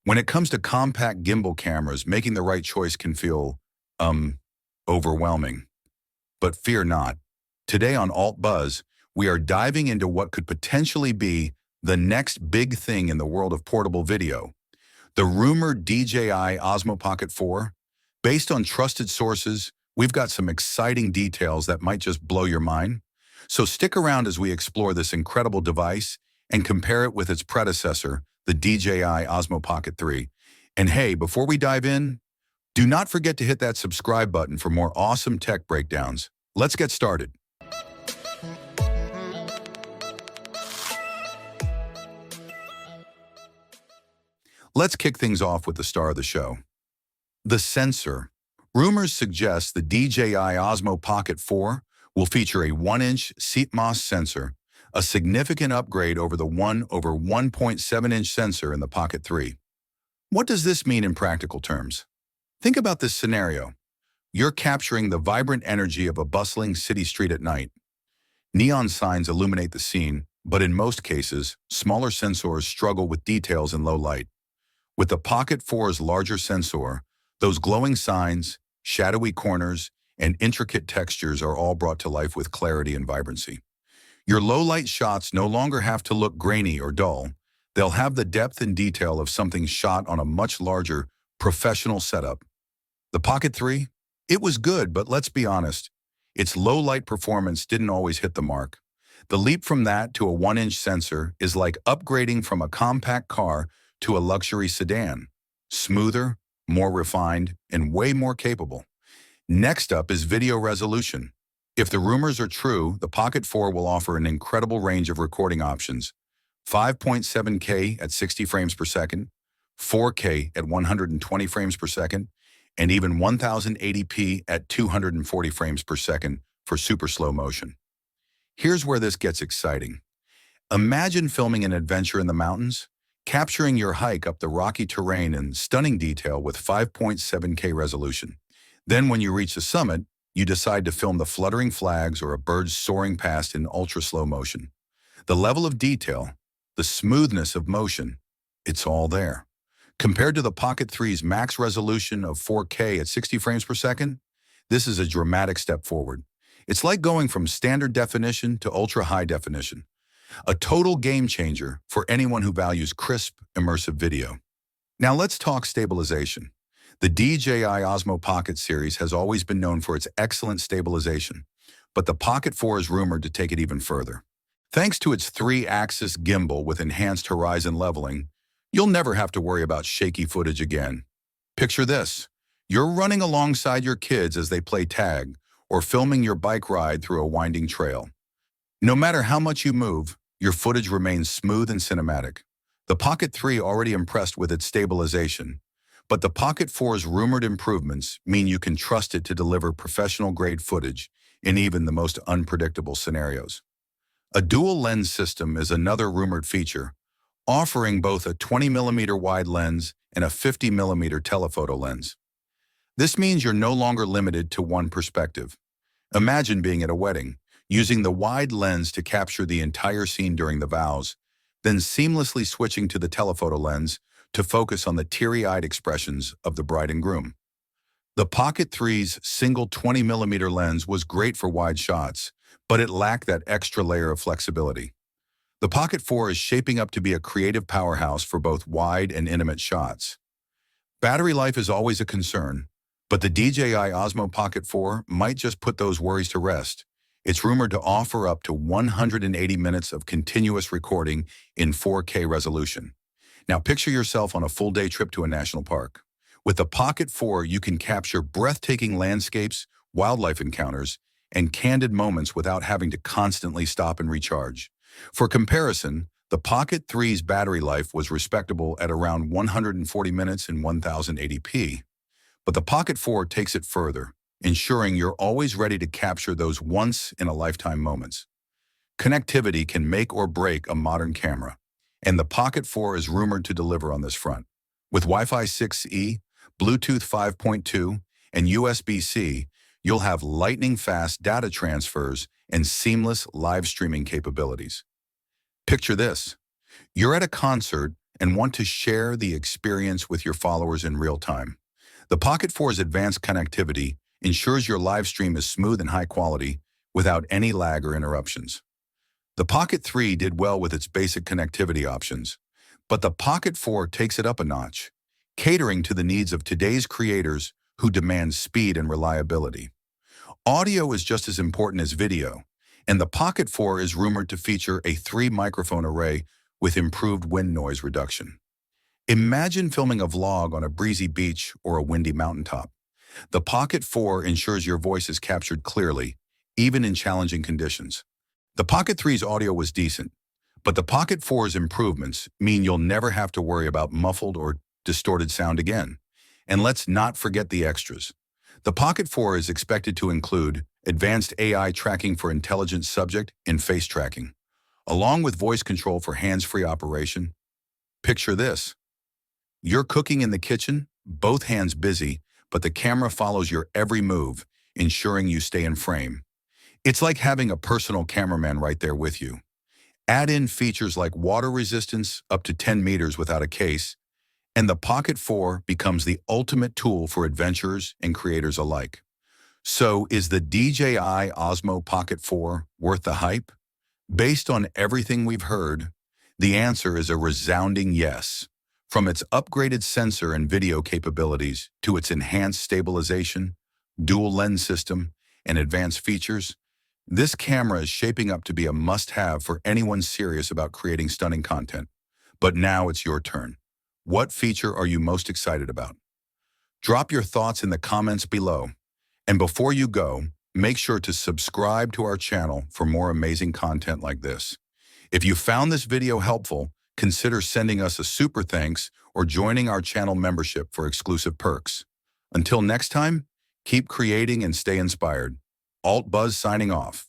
When it comes to compact gimbal cameras, making the right choice can feel, overwhelming. But fear not. Today on Alt Buzz, we are diving into what could potentially be the next big thing in the world of portable video. The rumored DJI Osmo Pocket 4. Based on trusted sources, we've got some exciting details that might just blow your mind. So stick around as we explore this incredible device and compare it with its predecessor, the DJI Osmo Pocket 3. And hey, before we dive in, do not forget to hit that subscribe button for more awesome tech breakdowns. Let's get started. Let's kick things off with the star of the show. The sensor. Rumors suggest the DJI Osmo Pocket 4 will feature a 1-inch CMOS sensor, a significant upgrade over the 1/1.7-inch sensor in the Pocket 3. What does this mean in practical terms? Think about this scenario. You're capturing the vibrant energy of a bustling city street at night. Neon signs illuminate the scene, but in most cases, smaller sensors struggle with details in low light. With the Pocket 4's larger sensor, those glowing signs, shadowy corners, and intricate textures are all brought to life with clarity and vibrancy. Your low-light shots no longer have to look grainy or dull. They'll have the depth and detail of something shot on a much larger, professional setup. The Pocket 3? It was good, but let's be honest, its low-light performance didn't always hit the mark. The leap from that to a 1-inch sensor is like upgrading from a compact car to a luxury sedan. Smoother, more refined, and way more capable. Next up is video resolution. If the rumors are true, the Pocket 4 will offer an incredible range of recording options. 5.7K at 60 frames per second, 4K at 120 frames per second, and even 1080p at 240 frames per second for super slow motion. Here's where this gets exciting. Imagine filming an adventure in the mountains, capturing your hike up the rocky terrain in stunning detail with 5.7K resolution. Then when you reach the summit, you decide to film the fluttering flags or a bird soaring past in ultra-slow motion. The level of detail, the smoothness of motion, it's all there. Compared to the Pocket 3's max resolution of 4K at 60 frames per second, this is a dramatic step forward. It's like going from standard definition to ultra-high definition. A total game changer for anyone who values crisp, immersive video. Now let's talk stabilization. The DJI Osmo Pocket series has always been known for its excellent stabilization, but the Pocket 4 is rumored to take it even further. Thanks to its 3-axis gimbal with enhanced horizon leveling, you'll never have to worry about shaky footage again. Picture this. You're running alongside your kids as they play tag, or filming your bike ride through a winding trail. No matter how much you move, your footage remains smooth and cinematic. The Pocket 3 already impressed with its stabilization, but the Pocket 4's rumored improvements mean you can trust it to deliver professional-grade footage in even the most unpredictable scenarios. A dual lens system is another rumored feature, offering both a 20mm wide lens and a 50mm telephoto lens. This means you're no longer limited to one perspective. Imagine being at a wedding, using the wide lens to capture the entire scene during the vows, then seamlessly switching to the telephoto lens to focus on the teary-eyed expressions of the bride and groom. The Pocket 3's single 20mm lens was great for wide shots, but it lacked that extra layer of flexibility. The Pocket 4 is shaping up to be a creative powerhouse for both wide and intimate shots. Battery life is always a concern, but the DJI Osmo Pocket 4 might just put those worries to rest. It's rumored to offer up to 180 minutes of continuous recording in 4K resolution. Now picture yourself on a full-day trip to a national park. With the Pocket 4, you can capture breathtaking landscapes, wildlife encounters, and candid moments without having to constantly stop and recharge. For comparison, the Pocket 3's battery life was respectable at around 140 minutes in 1080p. But the Pocket 4 takes it further, ensuring you're always ready to capture those once-in-a-lifetime moments. Connectivity can make or break a modern camera, and the Pocket 4 is rumored to deliver on this front. With Wi-Fi 6E, Bluetooth 5.2, and USB-C, you'll have lightning-fast data transfers and seamless live streaming capabilities. Picture this. You're at a concert and want to share the experience with your followers in real time. The Pocket 4's advanced connectivity ensures your live stream is smooth and high quality without any lag or interruptions. The Pocket 3 did well with its basic connectivity options, but the Pocket 4 takes it up a notch, catering to the needs of today's creators who demand speed and reliability. Audio is just as important as video, and the Pocket 4 is rumored to feature a 3-microphone array with improved wind noise reduction. Imagine filming a vlog on a breezy beach or a windy mountaintop. The Pocket 4 ensures your voice is captured clearly, even in challenging conditions. The Pocket 3's audio was decent, but the Pocket 4's improvements mean you'll never have to worry about muffled or distorted sound again. And let's not forget the extras. The Pocket 4 is expected to include advanced AI tracking for intelligent subject and face tracking, along with voice control for hands-free operation. Picture this. You're cooking in the kitchen, both hands busy, but the camera follows your every move, ensuring you stay in frame. It's like having a personal cameraman right there with you. Add in features like water resistance up to 10 meters without a case, and the Pocket 4 becomes the ultimate tool for adventurers and creators alike. So is the DJI Osmo Pocket 4 worth the hype? Based on everything we've heard, the answer is a resounding yes. From its upgraded sensor and video capabilities to its enhanced stabilization, dual lens system, and advanced features, this camera is shaping up to be a must-have for anyone serious about creating stunning content. But now it's your turn. What feature are you most excited about? Drop your thoughts in the comments below. And before you go, make sure to subscribe to our channel for more amazing content like this. If you found this video helpful, consider sending us a super thanks or joining our channel membership for exclusive perks. Until next time, keep creating and stay inspired. Alt Buzz signing off.